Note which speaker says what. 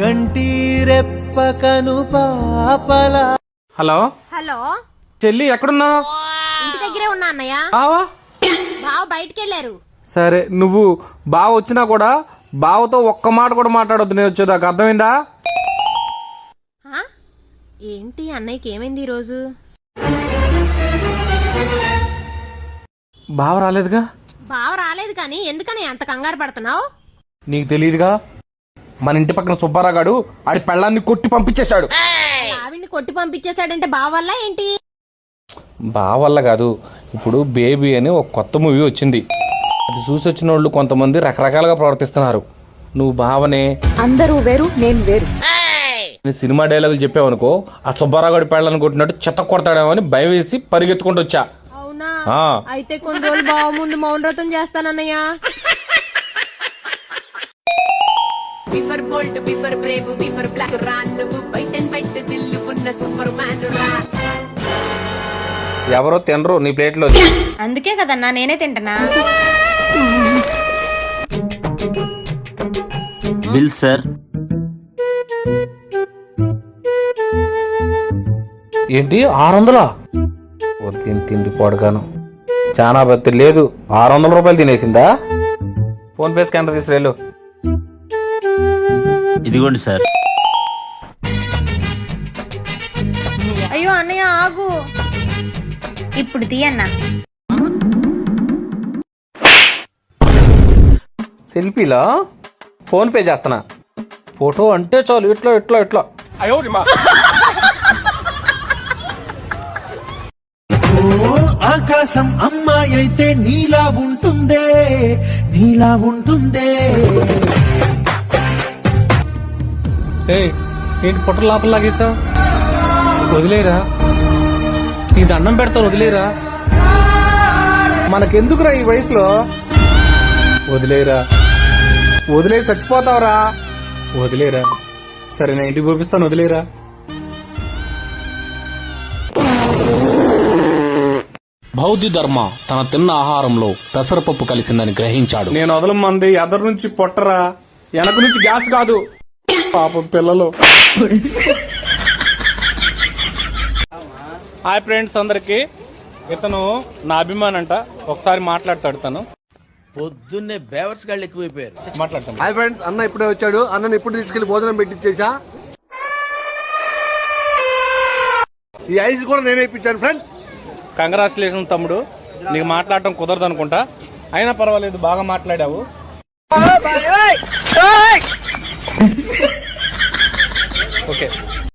Speaker 1: కంటి రెప్పకను పాపలా.
Speaker 2: Hello
Speaker 3: hello
Speaker 2: చెల్లి ఎక్కడున్నావు?
Speaker 3: ఇంటి దగ్గరే ఉన్నా అన్నయ్య.
Speaker 2: బావా
Speaker 3: బావ బయటికి వెళ్ళారు.
Speaker 2: సరే నువ్వు బావ వచ్చినా కూడా బావతో ఒక్క మాట కూడా మాట్లాడొద్దు నేను వచ్చేదాకా, అర్థమైందా?
Speaker 3: ఏంటి అన్నయ్యకి ఏమైంది ఈరోజు?
Speaker 2: బావ రాలేదుగా?
Speaker 3: బావ రాలేదు కానీ ఎందుకని అంత కంగారు పడుతున్నావు?
Speaker 2: నీకు తెలియదుగా, మన ఇంటి పక్కన సుబ్బారాగాడు ఆడి పెళ్ళాన్ని కొట్టి పంపించేశాడు.
Speaker 3: ఆవిడ్ని కొట్టి పంపించేశాడంటే బావ వల్ల ఏంటి?
Speaker 2: బావ వల్ల కాదు, ఇప్పుడు బేబీ అని ఒక కొత్త మూవీ వచ్చింది, అది చూసి వచ్చిన వాళ్ళు కొంతమంది రకరకాలుగా ప్రవర్తిస్తున్నారు. నువ్వు బావనే
Speaker 4: అందరూ వేరు నేను వేరు
Speaker 2: సినిమా డైలాగులు చెప్పావనుకో, ఆ సుబ్బారాగాడి పెళ్ళాన్ని కొట్టినట్టు చెత్త కొడతాడేమో అని భయం వేసి పరిగెత్తుకుంటూ వచ్చా.
Speaker 3: అవునా? అయితే కొన్ని రోజులు బావ ముందు మౌనవ్రతం చేస్తానన్నయ్య.
Speaker 5: బిఫర్ బోల్డ్ బిఫర్ బ్రేవ్ బిఫర్ బ్లాక్ రాన్ నువ్వు బైట్ అండ్ బైట్ దిల్లు ఉన్న సూపర్ మ్యాన్ రా.
Speaker 2: ఎవరో తినరు నీ ప్లేట్లో.
Speaker 3: అందుకే కదన్నా నేనే తింటనా.
Speaker 1: Bill sir.
Speaker 2: ఏంటి 600? తిండి పొడగాను చాలా బత్తి లేదు, 600 రూపాయలు తినేసిందా? ఫోన్ పే స్కానర్ తీసుకురేళ్ళు.
Speaker 1: ఇదిగోండి సార్.
Speaker 3: అయ్యో అన్నయ్య ఆగు, ఇప్పుడు తీయన్నా.
Speaker 2: సెల్ఫీలా ఫోన్ పే చేస్తున్నా, ఫోటో అంటే చాలు ఇట్లా ఇట్లా ఇట్లా.
Speaker 1: ఆకాశం అమ్మాయి అయితే నీలా ఉంటుందే, నీలా ఉంటుందే.
Speaker 2: ఏంటి పొట్ట లోపల లాగేసా? వదిలేరా, నీ దండం పెడతాను వదిలేరా. మనకెందుకురా ఈ వయసులో? వదిలేరా, వదిలే చచ్చిపోతావురా, వదిలేరా. సరే నేను ఇంటికి పంపిస్తాను, వదిలేరా. బౌద్ధ ధర్మ తన తిన్న ఆహారంలో పెసరపప్పు కలిసిందని గ్రహించాడు. నేను వదలం మంది ఎదరు నుంచి పొట్టరా, వెనక నుంచి గ్యాస్ కాదు. పాపం పిల్లలు. హాయ్ ఫ్రెండ్స్ అందరికి, ఇతను నా అభిమానంట, ఒకసారి మాట్లాడతాడు తను.
Speaker 1: పొద్దున్నే బేవర్స్ గాళ్ళు ఎక్కువైపోయారు.
Speaker 2: మాట్లాడతాను.
Speaker 6: హాయ్ ఫ్రెండ్స్, అన్న ఇప్పుడే వచ్చాడు. అన్నని ఇప్పుడు తీసుకెళ్లి భోజనం పెట్టించేసా. ఈ ఐస్ కూడా నేనే ఇప్పించాను ఫ్రెండ్స్.
Speaker 2: కంగ్రాచులేషన్ తమ్ముడు, నీకు మాట్లాడటం కుదరదు అనుకుంటా, అయినా పర్వాలేదు బాగా మాట్లాడావు. ఓకే